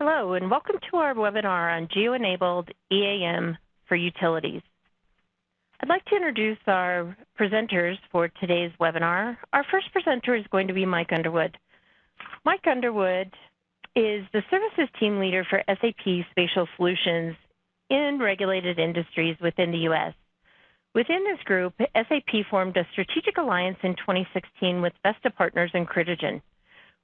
Hello, and welcome to our webinar on GeoEnabled EAM for utilities. I'd like to introduce our presenters for today's webinar. Our first presenter is going to be Mike Underwood. Mike Underwood is the Services Team Leader for SAP Spatial Solutions in regulated industries within the U.S. Within this group, SAP formed a strategic alliance in 2016 with Vesta Partners and Critigen,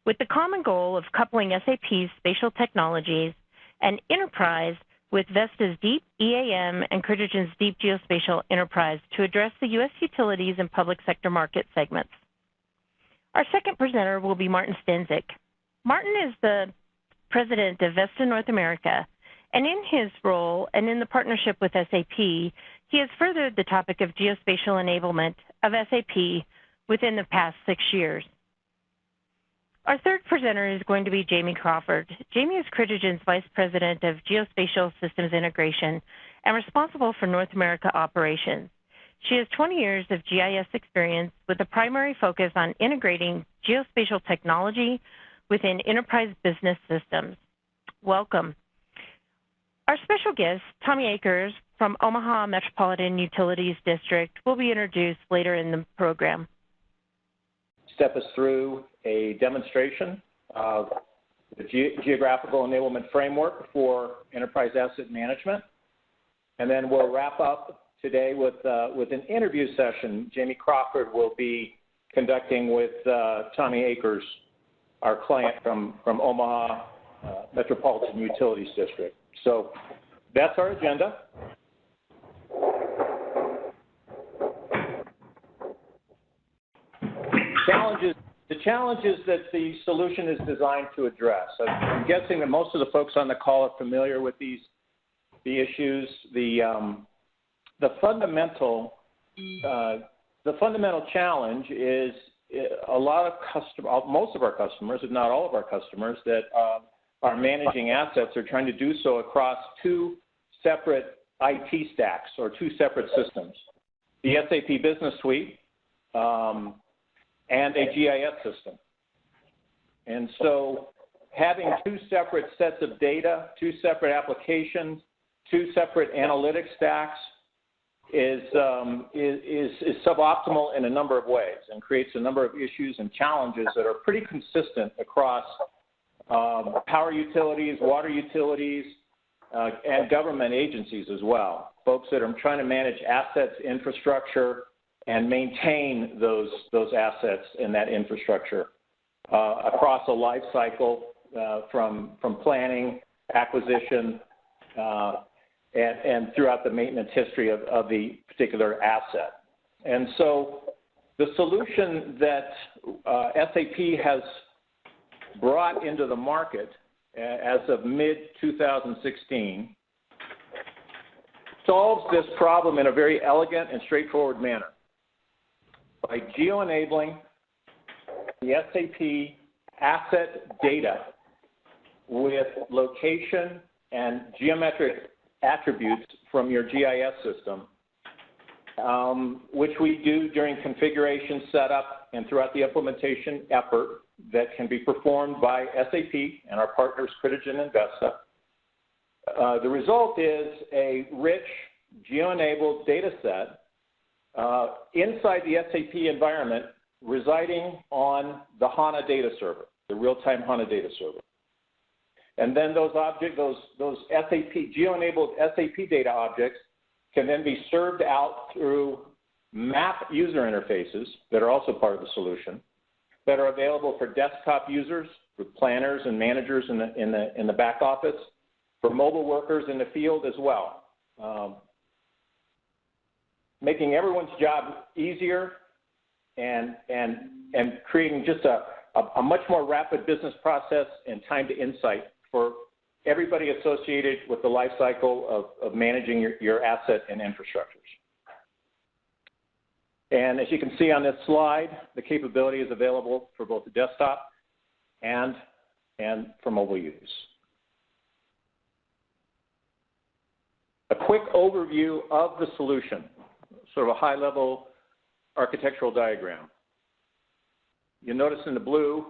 with the common goal of coupling SAP's spatial technologies and enterprise with Vesta's deep EAM and Critigen's deep geospatial enterprise to address the U.S. utilities and public sector market segments. Our second presenter will be Martin Stenzik. Martin is the president of Vesta North America, and in his role and in the partnership with SAP, he has furthered the topic of geospatial enablement of SAP within the past 6 years. Our third presenter is going to be Jamie Crawford. Jamie is Critigen's Vice President of Geospatial Systems Integration and responsible for North America operations. She has 20 years of GIS experience with a primary focus on integrating geospatial technology within enterprise business systems. Welcome. Our special guest, Tommy Akers from Omaha Metropolitan Utilities District, will be introduced later in the program. Step us through a demonstration of the Geographical Enablement Framework for Enterprise Asset Management. And then we'll wrap up today with an interview session Jamie Crawford will be conducting with Tommy Akers, our client from Omaha Metropolitan Utilities District. So that's our agenda. The challenges that the solution is designed to address. I'm guessing that most of the folks on the call are familiar with the issues. The fundamental challenge is most of our customers, if not all of our customers, that are managing assets are trying to do so across two separate IT stacks or two separate systems: the SAP Business Suite and a GIS system. And so having two separate sets of data, two separate applications, two separate analytics stacks is suboptimal in a number of ways and creates a number of issues and challenges that are pretty consistent across power utilities, water utilities, and government agencies as well. Folks that are trying to manage assets, infrastructure, and maintain those assets and that infrastructure across a life cycle from planning, acquisition, and throughout the maintenance history of the particular asset. And so the solution that SAP has brought into the market as of mid-2016 solves this problem in a very elegant and straightforward manner by geo-enabling the SAP asset data with location and geometric attributes from your GIS system, which we do during configuration setup and throughout the implementation effort that can be performed by SAP and our partners Critigen and Vesta. The result is a rich geo-enabled data set inside the SAP environment residing on the HANA data server, the real-time HANA data server. And then those SAP, geo-enabled SAP data objects can then be served out through map user interfaces that are also part of the solution, that are available for desktop users, for planners and managers in the back office, for mobile workers in the field as well. Making everyone's job easier and creating just a much more rapid business process and time to insight for everybody associated with the life cycle of managing your asset and infrastructures. And as you can see on this slide, the capability is available for both the desktop and for mobile use. A quick overview of the solution, sort of a high-level architectural diagram. You notice in the blue,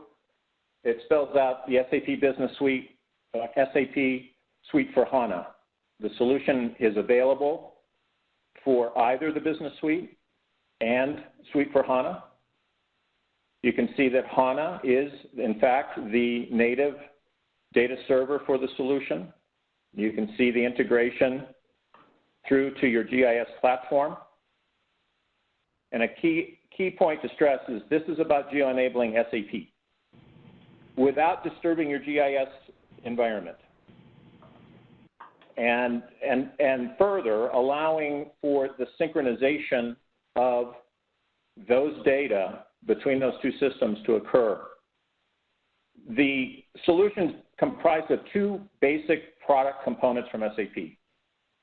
it spells out the SAP Business Suite SAP Suite for HANA. The solution is available for either the Business Suite and Suite for HANA. You can see that HANA is, in fact, the native data server for the solution. You can see the integration through to your GIS platform. And a key point to stress is this is about geo-enabling SAP without disturbing your GIS environment. And further, allowing for the synchronization of those data between those two systems to occur. The solutions comprise of two basic product components from SAP.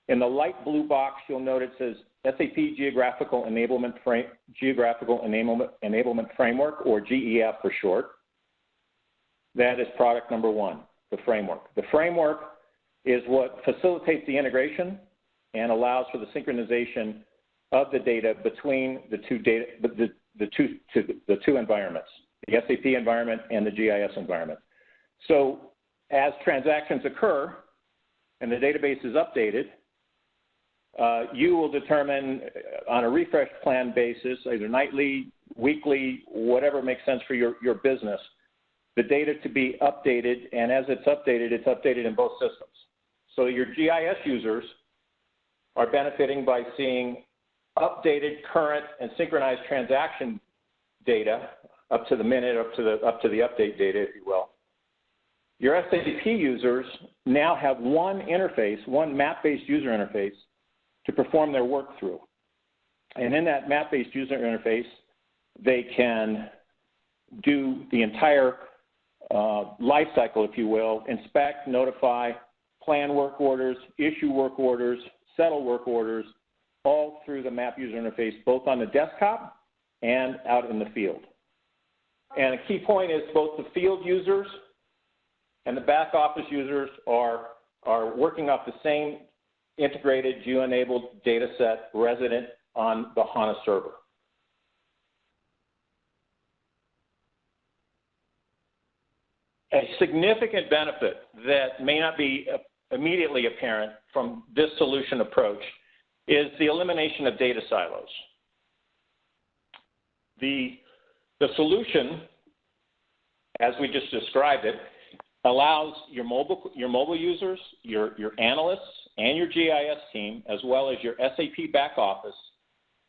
In the light blue box, you'll note it says SAP Geographical Enablement Framework, or GEF for short. That is product number one, the framework. The framework is what facilitates the integration and allows for the synchronization of the data between the two environments, the SAP environment and the GIS environment. So as transactions occur and the database is updated, you will determine on a refresh plan basis, either nightly, weekly, whatever makes sense for your business, the data to be updated, and as it's updated in both systems. So your GIS users are benefiting by seeing updated, current, and synchronized transaction data up to the minute, up to the update data, if you will. Your SAP users now have one interface, one map-based user interface to perform their work through. And in that map-based user interface, they can do the entire life cycle, if you will, inspect, notify, plan work orders, issue work orders, settle work orders, all through the map user interface, both on the desktop and out in the field. And a key point is both the field users and the back office users are working off the same integrated GeoEnabled data set resident on the HANA server. A significant benefit that may not be immediately apparent from this solution approach is the elimination of data silos. The solution, as we just described it, allows your mobile users, your analysts, and your GIS team, as well as your SAP back office,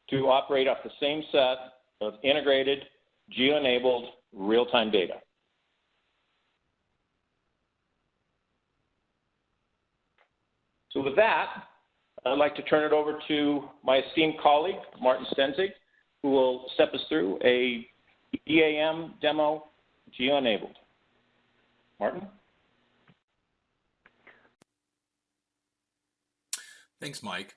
to operate off the same set of integrated, geo-enabled, real-time data. So with that, I'd like to turn it over to my esteemed colleague, Martin Stenzig, who will step us through a EAM demo, geo-enabled. Martin? Thanks, Mike.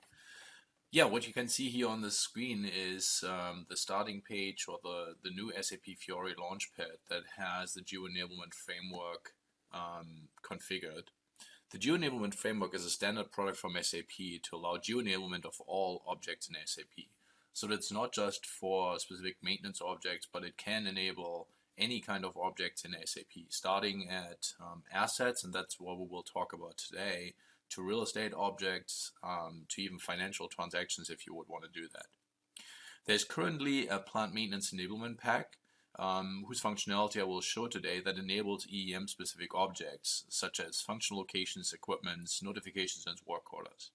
Yeah, what you can see here on the screen is the starting page or the new SAP Fiori Launchpad that has the GeoEnablement Framework configured. The GeoEnablement Framework is a standard product from SAP to allow GeoEnablement of all objects in SAP. So that's not just for specific maintenance objects, but it can enable any kind of objects in SAP, starting at assets, and that's what we will talk about today, to real estate objects, to even financial transactions if you would want to do that. There's currently a plant maintenance enablement pack whose functionality I will show today that enables EAM-specific objects, such as function locations, equipments, notifications, and work orders.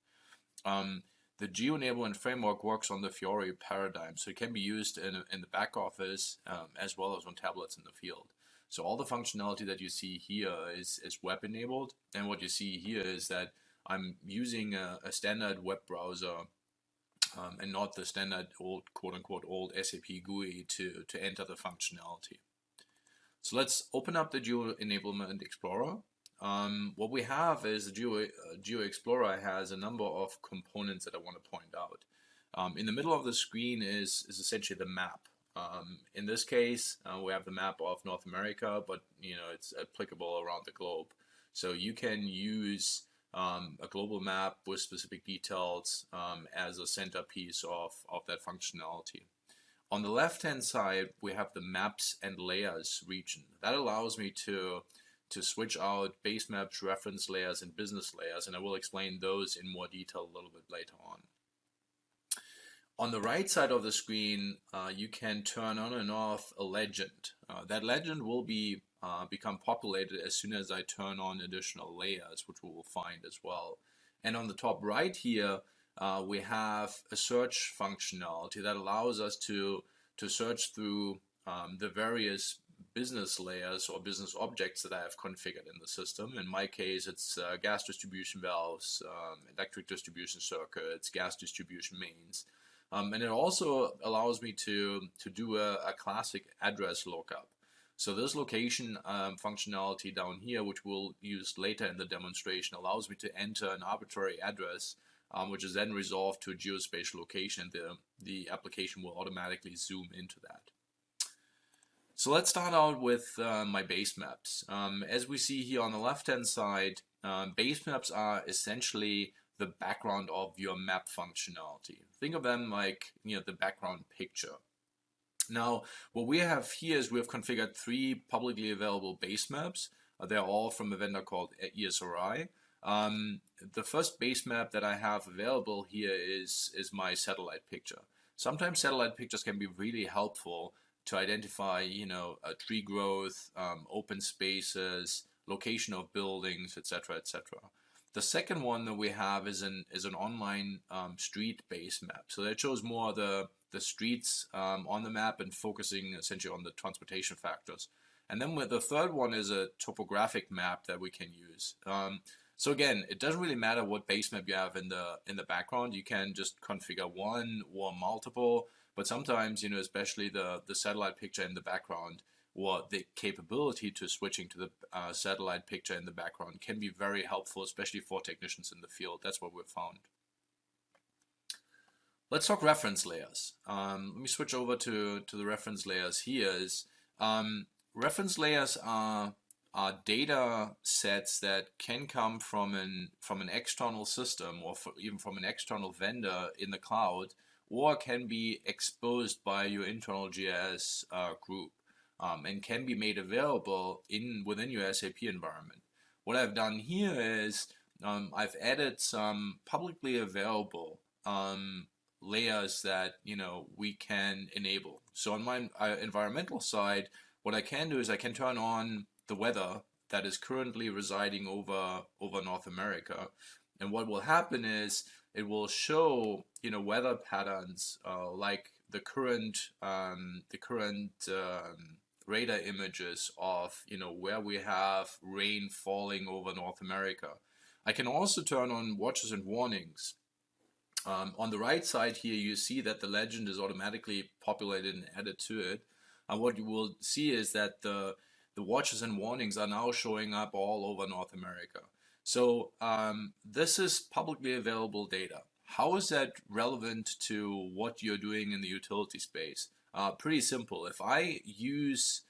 The GeoEnablement Framework works on the Fiori paradigm, so it can be used in the back office as well as on tablets in the field. So all the functionality that you see here is web-enabled, and what you see here is that I'm using a standard web browser and not the standard old, quote-unquote, old SAP GUI to enter the functionality. So let's open up the GeoEnabled Explorer. What we have is the GeoExplorer has a number of components that I want to point out. In the middle of the screen is essentially the map. In this case, we have the map of North America, but it's applicable around the globe. So you can use a global map with specific details as a centerpiece of that functionality. On the left-hand side, we have the Maps and Layers region. That allows me to to switch out base maps, reference layers, and business layers, and I will explain those in more detail a little bit later on. On the right side of the screen, you can turn on and off a legend. That legend will become populated as soon as I turn on additional layers, which we will find as well. And on the top right here, we have a search functionality that allows us to search through the various business layers or business objects that I have configured in the system. In my case, it's gas distribution valves, electric distribution circuits, gas distribution mains. And it also allows me to do a classic address lookup. So this location functionality down here, which we'll use later in the demonstration, allows me to enter an arbitrary address, which is then resolved to a geospatial location. The application will automatically zoom into that. So let's start out with my base maps. As we see here on the left-hand side, base maps are essentially the background of your map functionality. Think of them like the background picture. Now, what we have here is we have configured 3 publicly available base maps. They're all from a vendor called ESRI. The first base map that I have available here is my satellite picture. Sometimes satellite pictures can be really helpful to identify, tree growth, open spaces, location of buildings, etc., etc. The second one that we have is an online street-based map. So that shows more the streets on the map and focusing essentially on the transportation factors. And then the third one is a topographic map that we can use. So again, it doesn't really matter what base map you have in the background. You can just configure one or multiple. But sometimes, especially the satellite picture in the background, or the capability to switching to the satellite picture in the background can be very helpful, especially for technicians in the field. That's what we've found. Let's talk reference layers. Let me switch over to the reference layers here. Reference layers are data sets that can come from an external system or even from an external vendor in the cloud, or can be exposed by your internal GIS group. And can be made available within your SAP environment. What I've done here is I've added some publicly available layers that we can enable. So on my environmental side, what I can do is I can turn on the weather that is currently residing over North America, and what will happen is it will show weather patterns like the current radar images of where we have rain falling over North America. I can also turn on watches and warnings. On the right side here, you see that the legend is automatically populated and added to it. And what you will see is that the watches and warnings are now showing up all over North America. So this is publicly available data. How is that relevant to what you're doing in the utility space? Pretty simple. If I use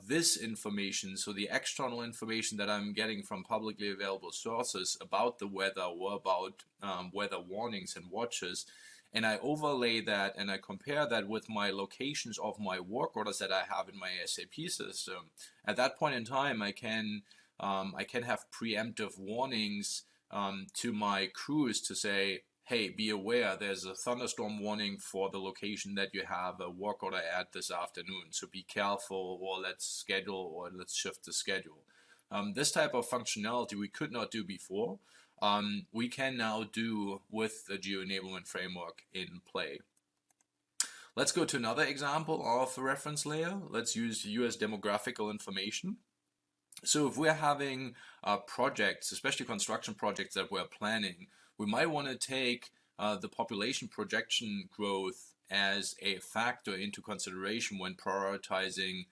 this information, so the external information that I'm getting from publicly available sources about the weather or about weather warnings and watches, and I overlay that and I compare that with my locations of my work orders that I have in my SAP system, at that point in time I can have preemptive warnings to my crews to say, hey, be aware, there's a thunderstorm warning for the location that you have a work order at this afternoon. So be careful, or let's schedule, or let's shift the schedule. This type of functionality we could not do before. We can now do with the GeoEnablement framework in play. Let's go to another example of a reference layer. Let's use US demographical information. So if we're having projects, especially construction projects that we're planning, we might want to take the population projection growth as a factor into consideration when prioritizing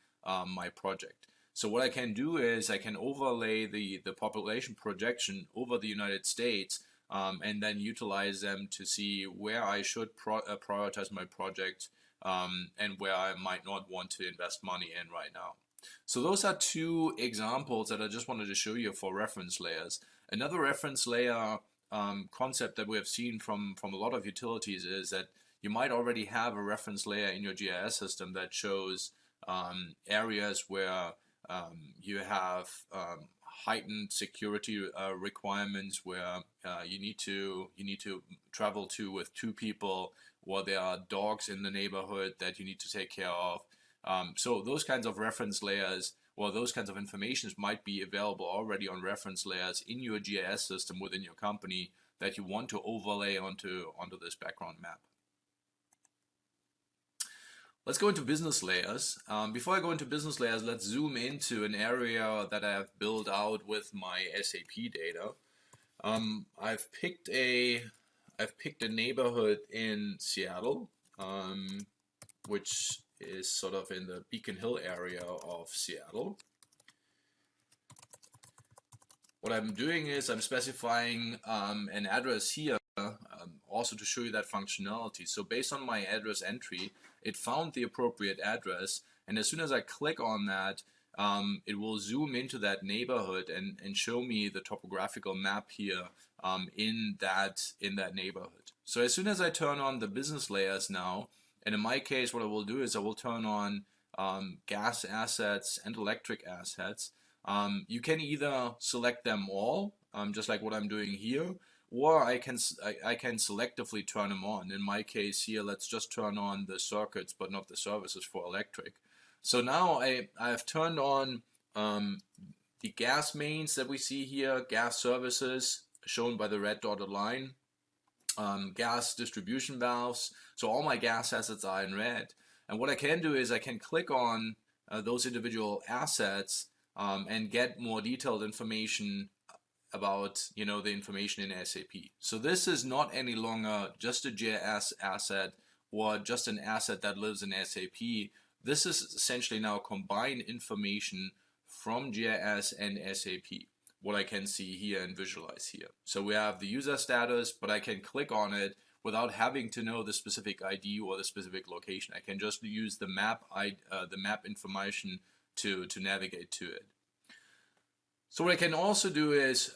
my project. So what I can do is I can overlay the population projection over the United States and then utilize them to see where I should prioritize my project and where I might not want to invest money in right now. So those are 2 examples that I just wanted to show you for reference layers. Another reference layer concept that we have seen from a lot of utilities is that you might already have a reference layer in your GIS system that shows areas where You have heightened security requirements where you need to travel to with 2 people, or there are dogs in the neighborhood that you need to take care of. So those kinds of reference layers, or those kinds of informations, might be available already on reference layers in your GIS system within your company that you want to overlay onto this background map. Let's go into business layers. Before I go into business layers, let's zoom into an area that I have built out with my SAP data. I've picked a neighborhood in Seattle, which is sort of in the Beacon Hill area of Seattle. What I'm doing is I'm specifying an address here, also to show you that functionality. So based on my address entry, it found the appropriate address, and as soon as I click on that, it will zoom into that neighborhood and show me the topographical map here in that neighborhood. So as soon as I turn on the business layers now, and in my case what I will do is I will turn on gas assets and electric assets. You can either select them all, just like what I'm doing here, or I can selectively turn them on. In my case here, let's just turn on the circuits but not the services for electric. So now I've turned on the gas mains that we see here, gas services shown by the red dotted line, gas distribution valves. So all my gas assets are in red. And what I can do is I can click on those individual assets and get more detailed information about the information in SAP. So this is not any longer just a GIS asset or just an asset that lives in SAP. This is essentially now combined information from GIS and SAP, what I can see here and visualize here. So we have the user status, but I can click on it without having to know the specific ID or the specific location. I can just use the map information to navigate to it. So what I can also do is,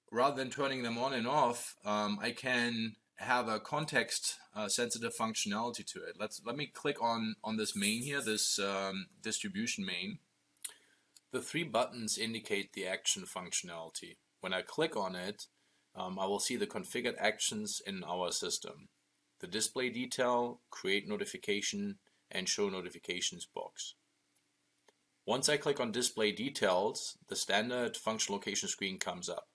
rather than turning them on and off, I can have a context sensitive functionality to it. Let me click on this main here, this distribution main. The 3 buttons indicate the action functionality. When I click on it, I will see the configured actions in our system. The display detail, create notification, and show notifications box. Once I click on display details, the standard function location screen comes up.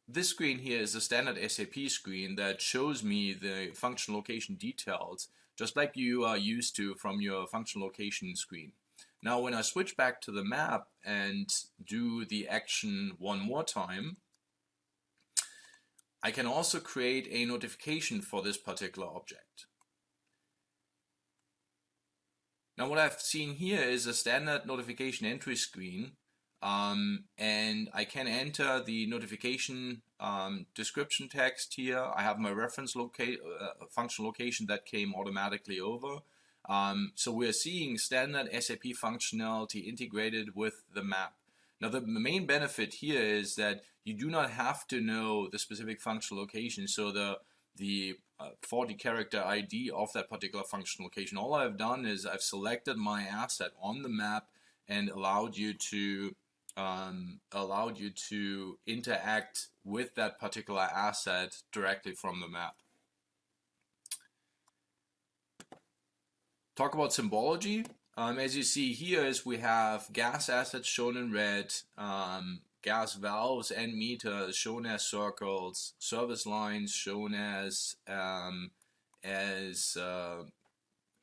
This screen here is the standard SAP screen that shows me the function location details, just like you are used to from your function location screen. Now when I switch back to the map and do the action one more time, I can also create a notification for this particular object. Now what I've seen here is a standard notification entry screen, and I can enter the notification description text here. I have my reference function location that came automatically over. So we're seeing standard SAP functionality integrated with the map. Now the main benefit here is that you do not have to know the specific function location, so the 40 character ID of that particular function location. All I've done is I've selected my asset on the map and allowed you to interact with that particular asset directly from the map. Talk about symbology. As you see here is we have gas assets shown in red, gas valves and meters shown as circles, service lines shown as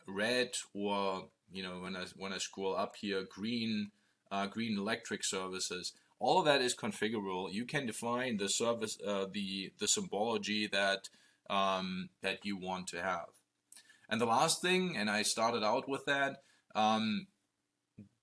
red, or when I scroll up here, green electric services. All of that is configurable. You can define the service, the symbology that you want to have. And the last thing, and I started out with that,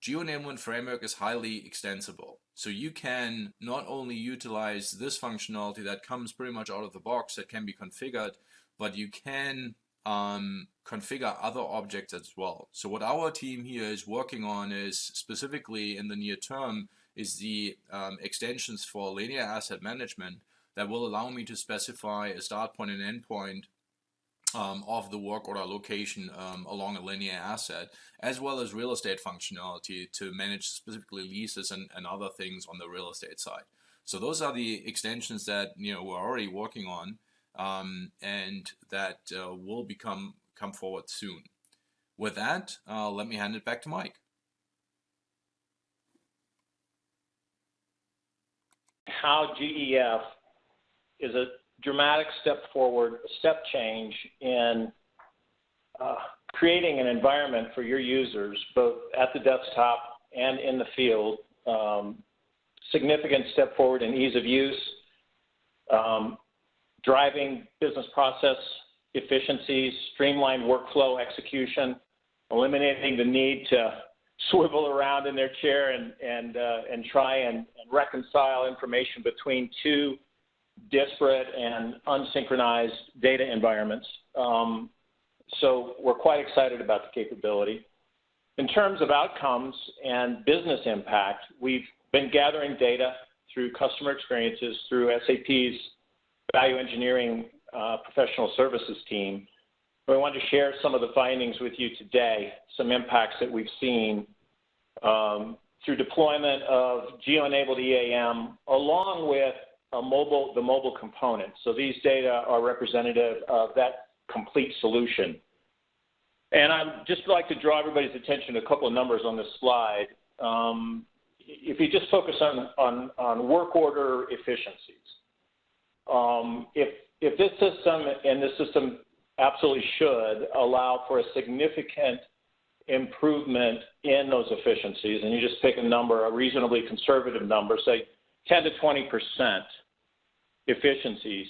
GeoEnabled Framework is highly extensible. So you can not only utilize this functionality that comes pretty much out of the box that can be configured, but you can configure other objects as well. So what our team here is working on is, specifically in the near term, is the extensions for linear asset management that will allow me to specify a start point and end point of the work order location along a linear asset, as well as real estate functionality to manage specifically leases and other things on the real estate side. So those are the extensions that we're already working on, and that will come forward soon. With that, let me hand it back to Mike. How GEF is a dramatic step forward, a step change in creating an environment for your users, both at the desktop and in the field. Significant step forward in ease of use, driving business process efficiencies, streamlined workflow execution, eliminating the need to swivel around in their chair and try and reconcile information between two disparate and unsynchronized data environments. So we're quite excited about the capability. In terms of outcomes and business impact, we've been gathering data through customer experiences through SAP's value engineering professional services team. We want to share some of the findings with you today, some impacts that we've seen through deployment of GeoEnabled EAM along with the mobile component. So these data are representative of that complete solution. And I'd just like to draw everybody's attention to a couple of numbers on this slide. If you just focus on work order efficiencies, if this system, and this system absolutely should, allow for a significant improvement in those efficiencies, and you just pick a number, a reasonably conservative number, say 10 to 20% efficiencies,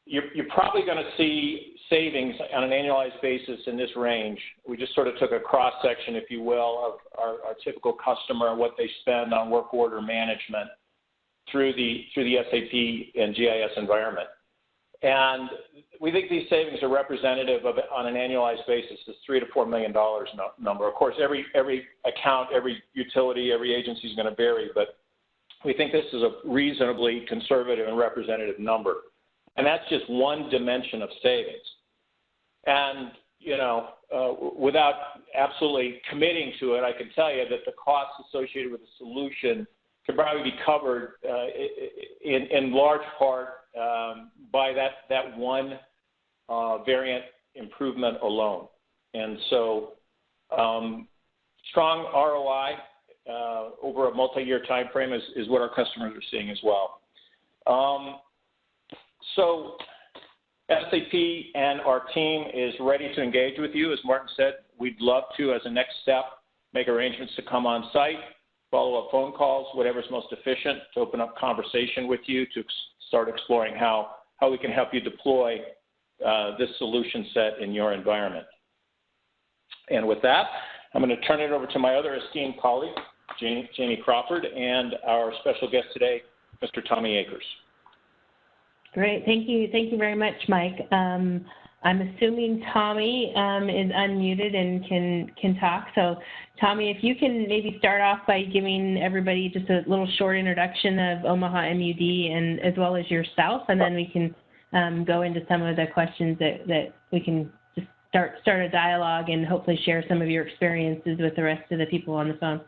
you're probably going to see savings on an annualized basis in this range. We just sort of took a cross-section, if you will, of our typical customer and what they spend on work order management through the SAP and GIS environment. And we think these savings are representative of, on an annualized basis, this $3 to $4 million number. Of course, every account, every utility, every agency is going to vary, but we think this is a reasonably conservative and representative number. And that's just one dimension of savings. And, without absolutely committing to it, I can tell you that the costs associated with the solution could probably be covered in large part by that one variant improvement alone. And so strong ROI over a multi-year time frame is what our customers are seeing as well. So SAP and our team is ready to engage with you. As Martin said, we'd love to, as a next step, make arrangements to come on site, follow-up phone calls, whatever's most efficient, to open up conversation with you, to start exploring how we can help you deploy this solution set in your environment. And with that, I'm going to turn it over to my other esteemed colleague, Jamie Crawford, and our special guest today, Mr. Tommy Akers. Great. Thank you. Thank you very much, Mike. I'm assuming Tommy is unmuted and can talk. So, Tommy, if you can maybe start off by giving everybody just a little short introduction of Omaha MUV and as well as yourself, and then we can go into some of the questions that we can just start a dialogue and hopefully share some of your experiences with the rest of the people on the phone.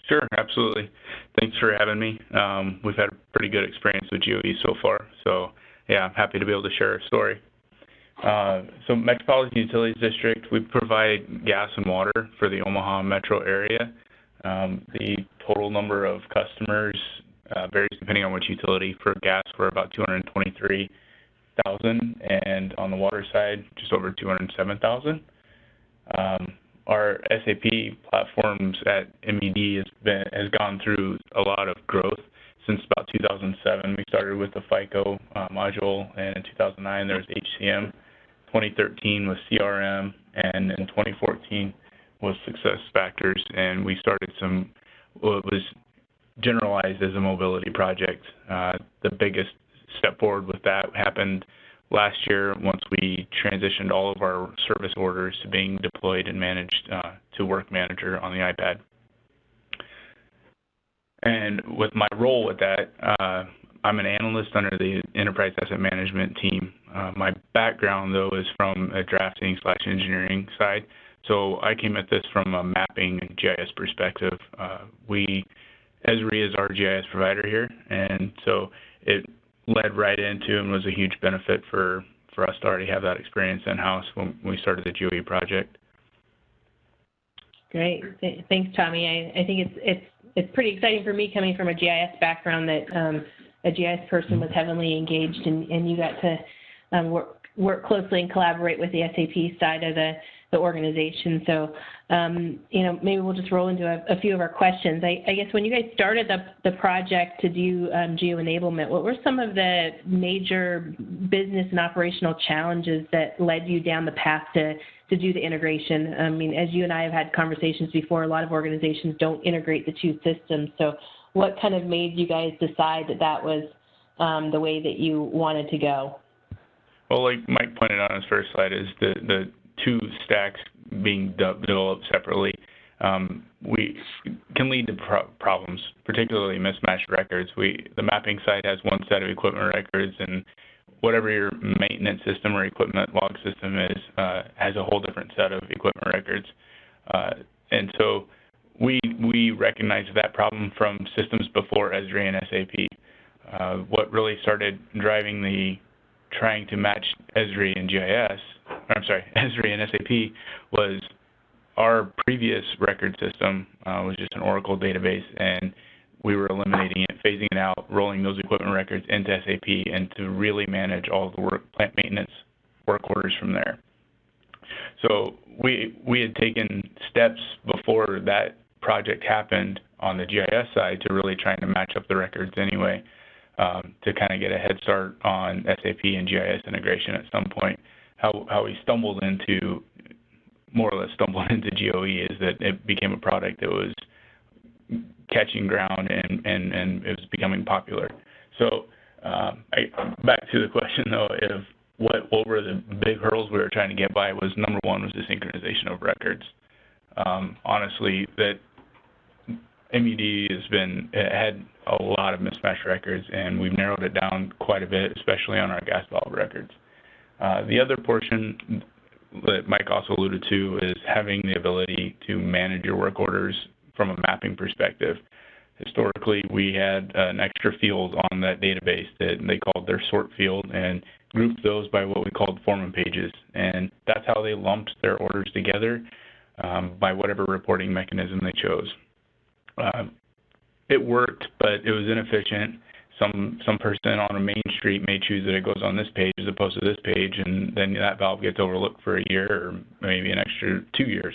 Sure, absolutely. Thanks for having me. We've had a pretty good experience with GeoE so far, so yeah, I'm happy to be able to share our story. So Metropolitan Utilities District, we provide gas and water for the Omaha metro area. The total number of customers varies depending on which utility. For gas, we're about 223,000, and on the water side, just over 207,000. Our SAP platforms at MED has gone through a lot of growth since about 2007. We started with the FICO module, and in 2009 there was HCM. 2013 was CRM, and in 2014 was SuccessFactors, and we started what was generalized as a mobility project. The biggest step forward with that happened last year once we transitioned all of our service orders to being deployed and managed to Work Manager on the iPad. And with my role with that, I'm an analyst under the Enterprise Asset Management team. My background, though, is from a drafting/engineering side. So I came at this from a mapping and GIS perspective. ESRI is our GIS provider here, and so it led right into and was a huge benefit for us to already have that experience in-house when we started the GeoE project. Great. Thanks, Tommy. I think it's pretty exciting for me coming from a GIS background that a GIS person was heavily engaged and you got to work closely and collaborate with the SAP side of the organization. So, maybe we'll just roll into a few of our questions. I guess when you guys started the project to do geo-enablement, what were some of the major business and operational challenges that led you down the path to do the integration? I mean, as you and I have had conversations before, a lot of organizations don't integrate the two systems. So what kind of made you guys decide that was the way that you wanted to go? Well, like Mike pointed out on his first slide, is the two stacks being developed separately we can lead to problems, particularly mismatched records. The mapping side has one set of equipment records, and whatever your maintenance system or equipment log system is has a whole different set of equipment records. And so we recognized that problem from systems before ESRI and SAP. What really started driving trying to match ESRI and GIS, ESRI and SAP, was our previous record system was just an Oracle database, and we were eliminating it, phasing it out, rolling those equipment records into SAP, and to really manage all of the plant maintenance work orders from there. So we had taken steps before that project happened on the GIS side to really trying to match up the records anyway, to kind of get a head start on SAP and GIS integration at some point. How we more or less stumbled into GeoE is that it became a product that was catching ground and it was becoming popular. So back to the question though, of what were the big hurdles we were trying to get by, was number one was the synchronization of records. Honestly, that MUD had a lot of mismatched records, and we've narrowed it down quite a bit, especially on our gas valve records. The other portion that Mike also alluded to is having the ability to manage your work orders from a mapping perspective. Historically, we had an extra field on that database that they called their sort field, and grouped those by what we called foreman pages. And that's how they lumped their orders together by whatever reporting mechanism they chose. It worked, but it was inefficient. Some person on a main street may choose that it goes on this page as opposed to this page, and then that valve gets overlooked for a year or maybe an extra 2 years.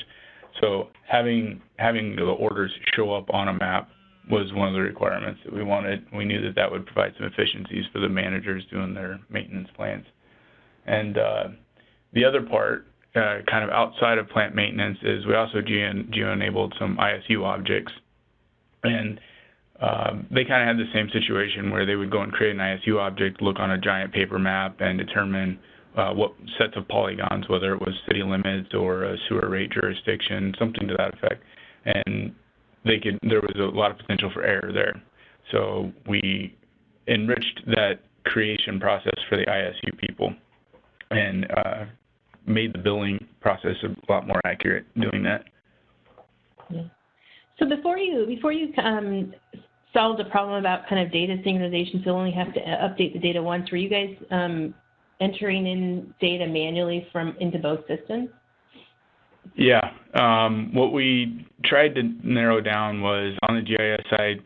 So having the orders show up on a map was one of the requirements that we wanted. We knew that would provide some efficiencies for the managers doing their maintenance plans. And the other part, kind of outside of plant maintenance, is we also geo-enabled some ISU objects. And they kind of had the same situation where they would go and create an ISU object, look on a giant paper map, and determine what sets of polygons, whether it was city limits or a sewer rate jurisdiction, something to that effect. And there was a lot of potential for error there. So we enriched that creation process for the ISU people and made the billing process a lot more accurate doing that. Yeah. So before you solved a problem about kind of data synchronization, so you'll only have to update the data once, were you guys entering in data manually into both systems? Yeah. What we tried to narrow down was, on the GIS side,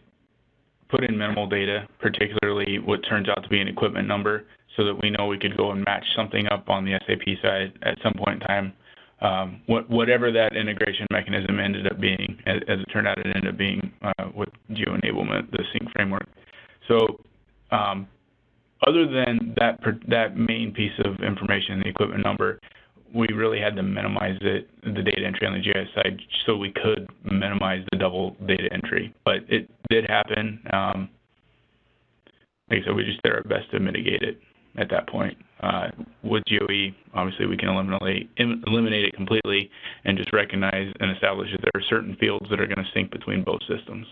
put in minimal data, particularly what turns out to be an equipment number, so that we know we could go and match something up on the SAP side at some point in time. Whatever that integration mechanism ended up being, as it turned out, it ended up being with GeoEnablement, the sync framework. So other than that main piece of information, the equipment number, we really had to minimize the data entry on the GIS side so we could minimize the double data entry. But it did happen. Like I said, we just did our best to mitigate it at that point. With GeoE, obviously, we can eliminate it completely and just recognize and establish that there are certain fields that are going to sync between both systems.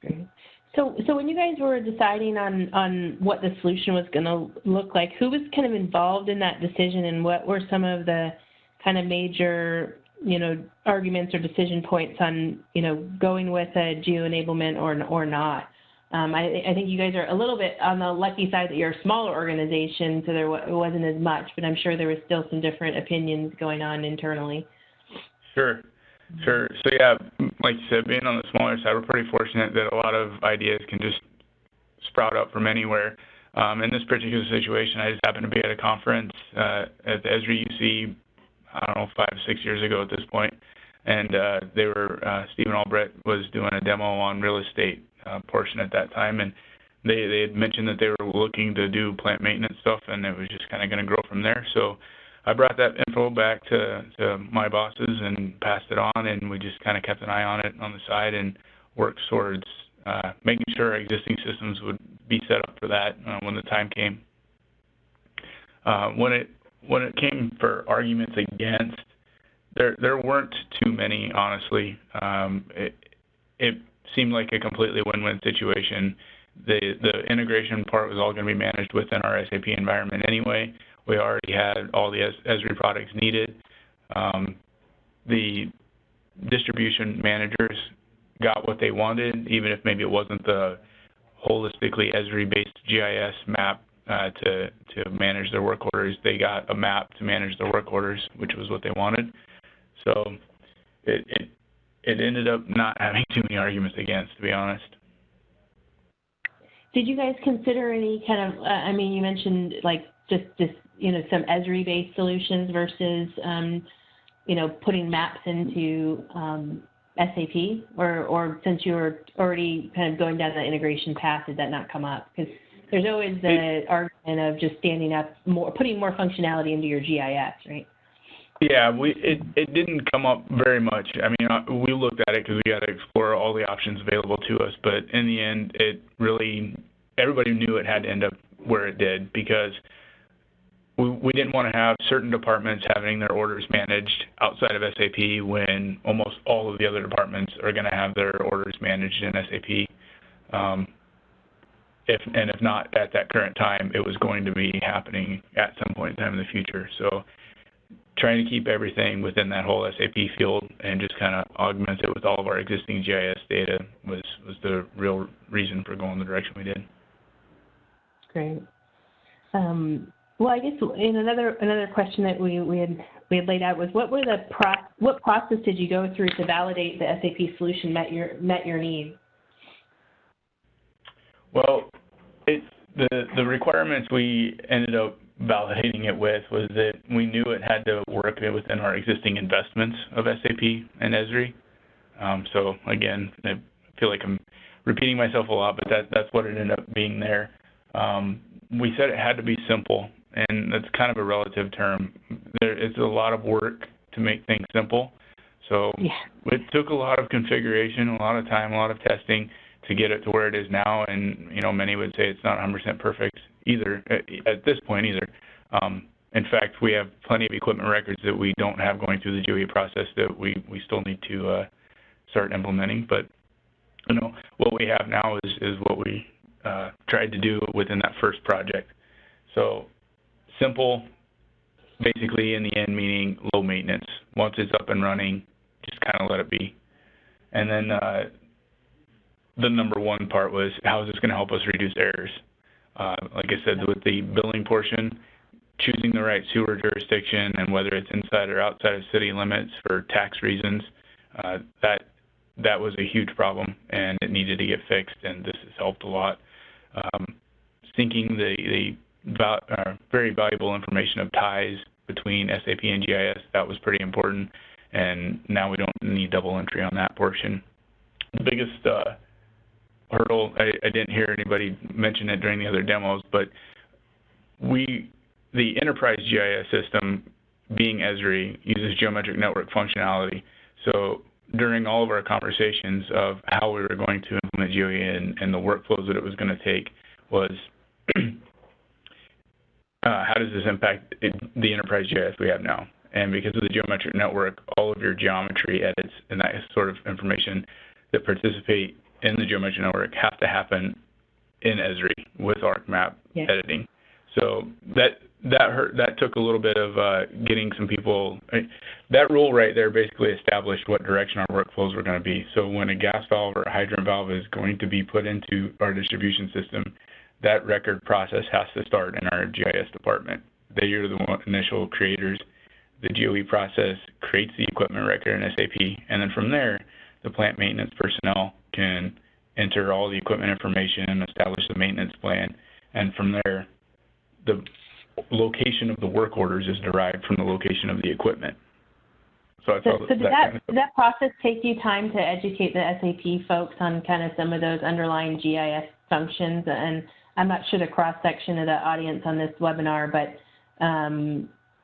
Great. So when you guys were deciding on what the solution was going to look like, who was kind of involved in that decision, and what were some of the kind of major, arguments or decision points on, going with a geo-enablement or not? I think you guys are a little bit on the lucky side that you're a smaller organization, so it wasn't as much, but I'm sure there was still some different opinions going on internally. Sure. So yeah, like you said, being on the smaller side, we're pretty fortunate that a lot of ideas can just sprout up from anywhere. In this particular situation, I just happened to be at a conference at the ESRI UC, I don't know, 5 or 6 years ago at this point, and Stephen Albrecht was doing a demo on real estate portion at that time, and they had mentioned that they were looking to do plant maintenance stuff, and it was just kind of going to grow from there. So I brought that info back to my bosses and passed it on, and we just kind of kept an eye on it on the side and worked towards making sure our existing systems would be set up for that when the time came. When it came for arguments against, there weren't too many, honestly. It seemed like a completely win-win situation. The integration part was all going to be managed within our SAP environment anyway. We already had all the ESRI products needed. The distribution managers got what they wanted, even if maybe it wasn't the holistically ESRI-based GIS map to manage their work orders. They got a map to manage their work orders, which was what they wanted. So it ended up not having too many arguments against, to be honest. Did you guys consider any kind of, you mentioned like just some ESRI-based solutions versus, putting maps into SAP, or since you were already kind of going down the integration path, did that not come up? Because there's always the argument of just standing up more, putting more functionality into your GIS, right? Yeah, it didn't come up very much. I mean, we looked at it because we got to explore all the options available to us, but in the end, everybody knew it had to end up where it did, because we didn't want to have certain departments having their orders managed outside of SAP when almost all of the other departments are going to have their orders managed in SAP. If not at that current time, it was going to be happening at some point in time in the future. So trying to keep everything within that whole SAP field and just kind of augment it with all of our existing GIS data was the real reason for going the direction we did. Great. Well, I guess another question that we had laid out was what process did you go through to validate the SAP solution met your needs? Well, the requirements we ended up validating it with was that we knew it had to work within our existing investments of SAP and ESRI. So again, I feel like I'm repeating myself a lot, but that's what it ended up being there. We said it had to be simple, and that's kind of a relative term. It's a lot of work to make things simple. So It took a lot of configuration, a lot of time, a lot of testing to get it to where it is now. And, many would say it's not 100% perfect either at this point either. In fact, we have plenty of equipment records that we don't have going through the GeoE process that we still need to start implementing. But, what we have now is what we tried to do within that first project. So simple, basically in the end, meaning low maintenance. Once it's up and running, just kind of let it be. And then the number one part was, how is this going to help us reduce errors? Like I said, with the billing portion, choosing the right sewer jurisdiction and whether it's inside or outside of city limits for tax reasons, that was a huge problem, and it needed to get fixed, and this has helped a lot. Syncing the very valuable information of ties between SAP and GIS, that was pretty important, and now we don't need double entry on that portion. The biggest hurdle, I didn't hear anybody mention it during the other demos, but the enterprise GIS system, being ESRI, uses geometric network functionality. So during all of our conversations of how we were going to implement GeoE and the workflows that it was going to take was how does this impact the enterprise GIS we have now? And because of the geometric network, all of your geometry edits and that sort of information that participate in the geometry network have to happen in ESRI with ArcMap editing. So that took a little bit of getting some people. That rule right there basically established what direction our workflows were going to be. So when a gas valve or a hydrant valve is going to be put into our distribution system, that record process has to start in our GIS department. They are the initial creators. The GOE process creates the equipment record in SAP, and then from there, the plant maintenance personnel can enter all the equipment information and establish the maintenance plan, and from there, the location of the work orders is derived from the location of the equipment. So did that process take you time to educate the SAP folks on kind of some of those underlying GIS functions? And I'm not sure the cross-section of the audience on this webinar, but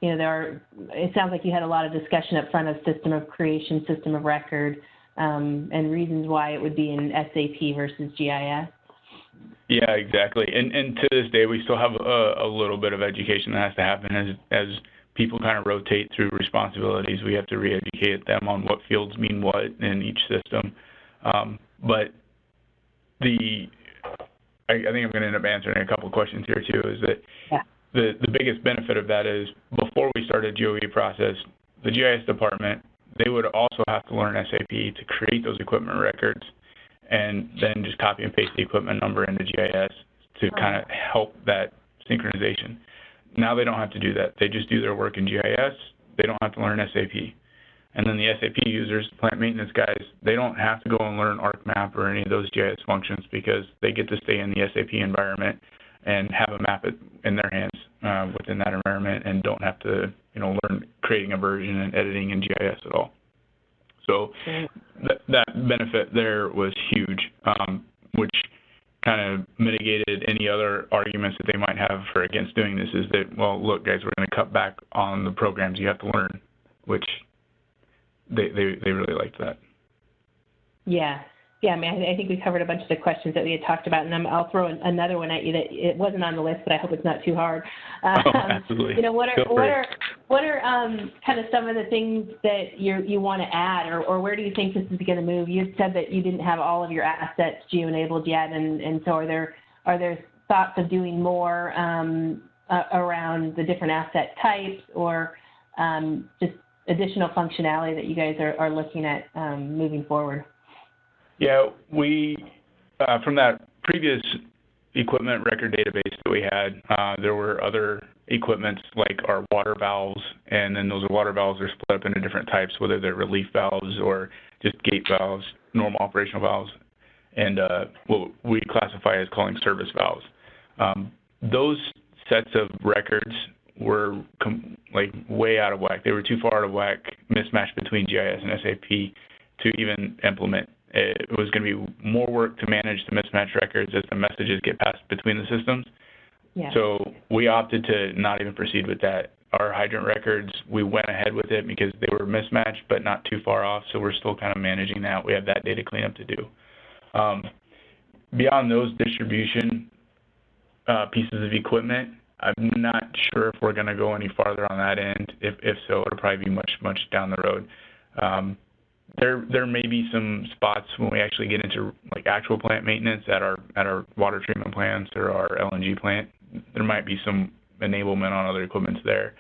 you know, it sounds like you had a lot of discussion up front of system of creation, system of record, and reasons why it would be in SAP versus GIS. Yeah, exactly. And to this day, we still have a little bit of education that has to happen as people kind of rotate through responsibilities. We have to re-educate them on what fields mean what in each system. But I think I'm going to end up answering a couple of questions here too, is that the biggest benefit of that is before we started GOE process, the GIS department, they would also have to learn SAP to create those equipment records and then just copy and paste the equipment number into GIS to kind of help that synchronization. Now they don't have to do that. They just do their work in GIS. They don't have to learn SAP. And then the SAP users, plant maintenance guys, they don't have to go and learn ArcMap or any of those GIS functions because they get to stay in the SAP environment and have a map in their hands within that environment and don't have to, learn creating a version and editing in GIS at all. So that benefit there was huge, which kind of mitigated any other arguments that they might have for against doing this is that, well, look, guys, we're going to cut back on the programs you have to learn, which they really liked that. Yeah. Yeah, I mean, I think we covered a bunch of the questions that we had talked about, and I'll throw another one at you that it wasn't on the list, but I hope it's not too hard. Absolutely. What are kind of some of the things that you want to add, or where do you think this is going to move? You said that you didn't have all of your assets GeoEnabled yet, and so are there thoughts of doing more around the different asset types, or just additional functionality that you guys are looking at moving forward? Yeah, we, from that previous equipment record database that we had, there were other equipments like our water valves, and then those water valves are split up into different types, whether they're relief valves or just gate valves, normal operational valves, and what we classify as calling service valves. Those sets of records were way out of whack. They were too far out of whack, mismatched between GIS and SAP to even implement. It was going to be more work to manage the mismatched records as the messages get passed between the systems. Yeah. So we opted to not even proceed with that. Our hydrant records, we went ahead with it because they were mismatched but not too far off, so we're still kind of managing that. We have that data cleanup to do. Beyond those distribution pieces of equipment, I'm not sure if we're going to go any farther on that end. If so, it'll probably be much down the road. There may be some spots when we actually get into actual plant maintenance at our water treatment plants or our LNG plant. There might be some enablement on other equipments there.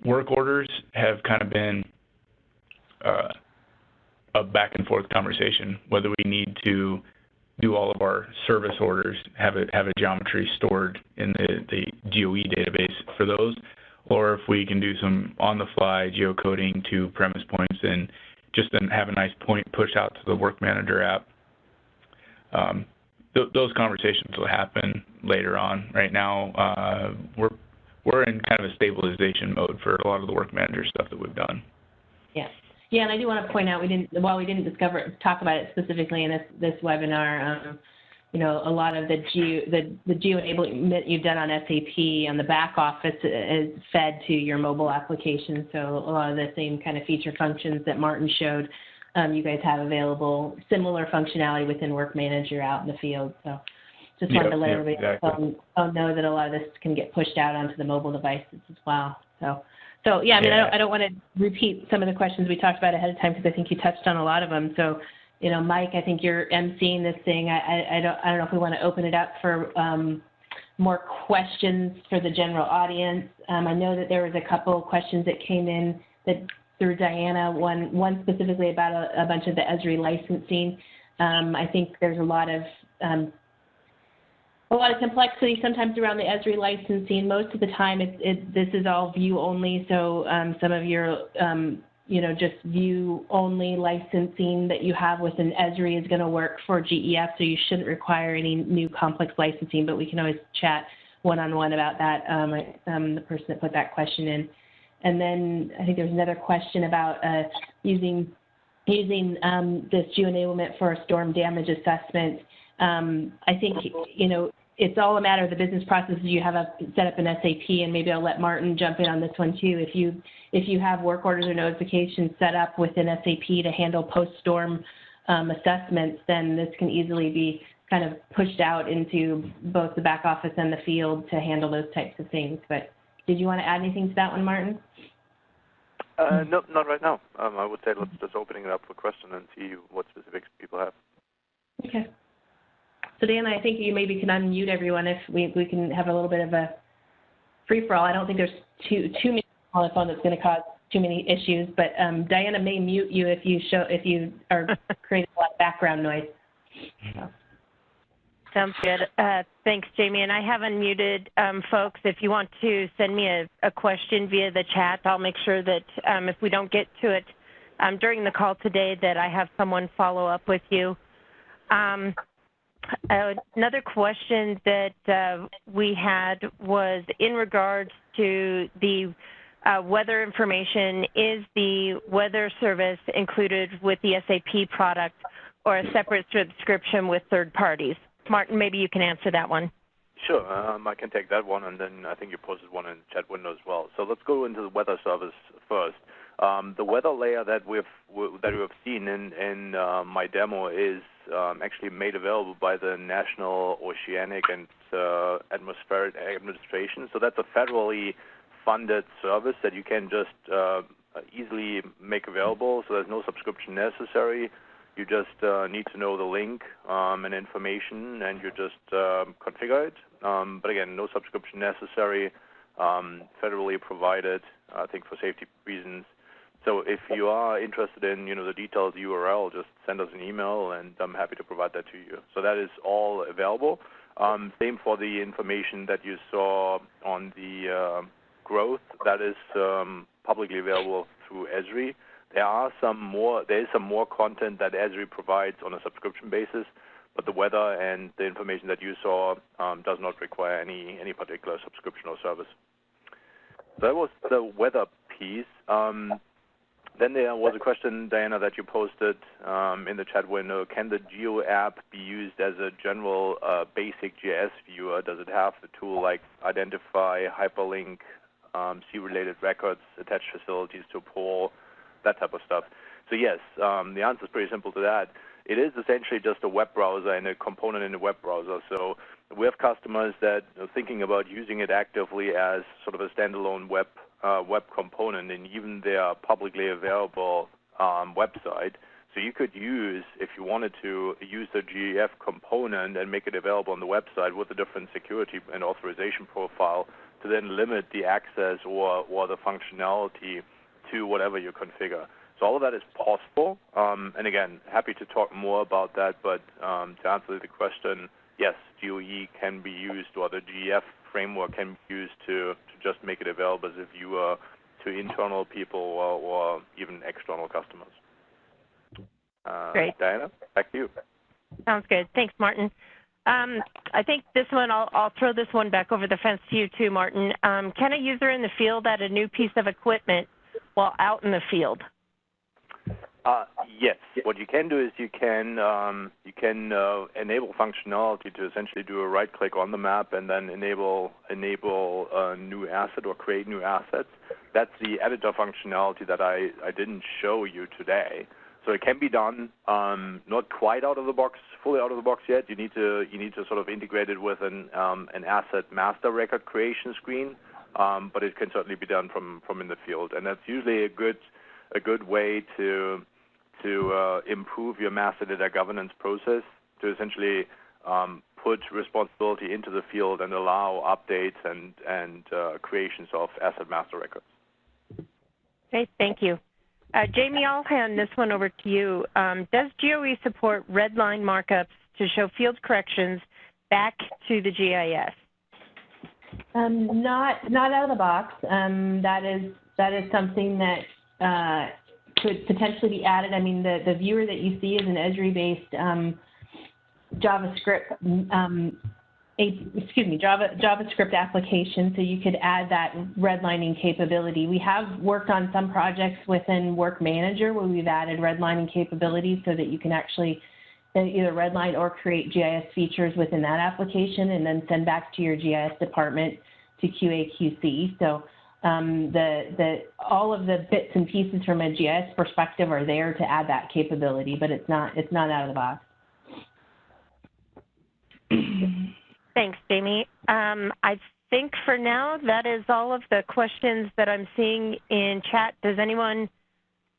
Work orders have kind of been a back and forth conversation, whether we need to do all of our service orders, have a geometry stored in the GOE database for those, or if we can do some on-the-fly geocoding to premise points and just then have a nice point push out to the work manager app. Those conversations will happen later on. Right now, we're in kind of a stabilization mode for a lot of the work manager stuff that we've done. Yeah, and I do want to point out we didn't talk about it specifically in this webinar. A lot of the GeoEnabled you've done on SAP on the back office is fed to your mobile application. So a lot of the same kind of feature functions that Martin showed, you guys have available. Similar functionality within Work Manager out in the field. So just wanted to let everybody know that a lot of this can get pushed out onto the mobile devices as well. So yeah, I mean, I don't want to repeat some of the questions we talked about ahead of time because I think you touched on a lot of them. So Mike, I think you're emceeing this thing. I don't know if we want to open it up for more questions for the general audience. I know that there was a couple of questions that came in that through Diana, one specifically about a bunch of the ESRI licensing. I think there's a lot of complexity sometimes around the ESRI licensing. Most of the time, this is all view only. So some of your just view only licensing that you have within ESRI is going to work for GEF. So you shouldn't require any new complex licensing. But we can always chat one-on-one about that. The person that put that question in. And then I think there's another question about using this GeoEnablement for a storm damage assessment. I think, it's all a matter of the business processes you have set up in SAP, and maybe I'll let Martin jump in on this one too. If you have work orders or notifications set up within SAP to handle post-storm assessments, then this can easily be kind of pushed out into both the back office and the field to handle those types of things. But did you want to add anything to that one, Martin? No, not right now. I would say let's just opening it up for question and see what specifics people have. Okay. So, Dan, I think you maybe can unmute everyone if we can have a little bit of a free-for-all. I don't think there's too many people on the phone that's going to cause too many issues, but Diana may mute you if you are creating a lot of background noise. So. Sounds good. Thanks, Jamie. And I have unmuted folks. If you want to send me a question via the chat, I'll make sure that if we don't get to it during the call today, that I have someone follow up with you. Another question that we had was in regards to the weather information. Is the weather service included with the SAP product or a separate subscription with third parties? Martin, maybe you can answer that one. Sure, I can take that one, and then I think you posted one in the chat window as well. So let's go into the weather service first. The weather layer that we have seen in my demo is actually made available by the National Oceanic and Atmospheric Administration. So that's a federally funded service that you can just easily make available. So there's no subscription necessary. You just need to know the link and information, and you just configure it. But again, no subscription necessary, federally provided, I think for safety reasons. So if you are interested in, the detailed URL, just send us an email, and I'm happy to provide that to you. So that is all available. Same for the information that you saw on the growth. That is publicly available through ESRI. There is some more content that ESRI provides on a subscription basis, but the weather and the information that you saw does not require any particular subscription or service. So that was the weather piece. Then there was a question, Diana, that you posted in the chat window. Can the Geo app be used as a general basic GIS viewer? Does it have the tool like identify, hyperlink, see related records, attach facilities to a pole, that type of stuff? So yes, the answer is pretty simple to that. It is essentially just a web browser and a component in the web browser. So we have customers that are thinking about using it actively as sort of a standalone web component in even their publicly available website. So you could use, if you wanted to, use the GEF component and make it available on the website with a different security and authorization profile to then limit the access or the functionality to whatever you configure. So all of that is possible. And again, happy to talk more about that, but to answer the question, yes, GeoE can be used, or the GEF framework can be used to just make it available as a viewer to internal people or even external customers. Great. Diana, back to you. Sounds good. Thanks, Martin. I think this one, I'll throw this one back over the fence to you too, Martin. Can a user in the field add a new piece of equipment while out in the field? Yes. What you can do is you can enable functionality to essentially do a right click on the map and then enable a new asset or create new assets. That's the editor functionality that I didn't show you today. So it can be done, not quite out of the box, fully out of the box yet. You need to sort of integrate it with an asset master record creation screen, but it can certainly be done from in the field, and that's usually a good way to to improve your master data governance process to essentially put responsibility into the field and allow updates and creations of asset master records. Okay, thank you. Jamie, I'll hand this one over to you. Does GOE support red line markups to show field corrections back to the GIS? Not out of the box. That is something that could potentially be added. I mean, the viewer that you see is an ESRI-based JavaScript application, so you could add that redlining capability. We have worked on some projects within Work Manager where we've added redlining capabilities so that you can actually either redline or create GIS features within that application and then send back to your GIS department to QA/QC. So all of the bits and pieces from a GIS perspective are there to add that capability, but it's not out of the box. Thanks, Jamie. I think for now that is all of the questions that I'm seeing in chat. Does anyone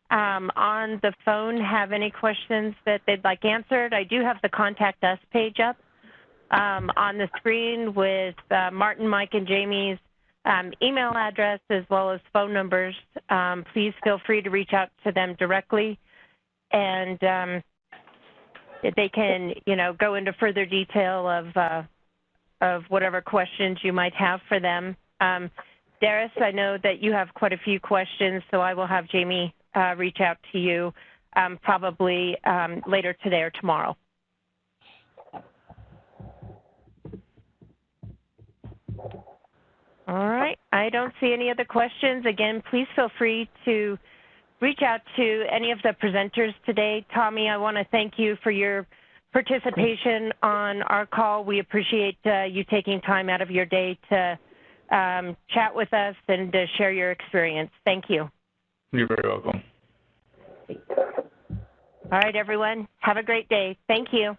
on the phone have any questions that they'd like answered? I do have the Contact Us page up on the screen with Martin, Mike, and Jamie's email address as well as phone numbers. Please feel free to reach out to them directly, and they can, go into further detail of whatever questions you might have for them. Darius, I know that you have quite a few questions, so I will have Jamie reach out to you probably later today or tomorrow. All right, I don't see any other questions. Again, please feel free to reach out to any of the presenters today. Tommy, I want to thank you for your participation on our call. We appreciate you taking time out of your day to chat with us and to share your experience. Thank you. You're very welcome. All right, everyone. Have a great day. Thank you.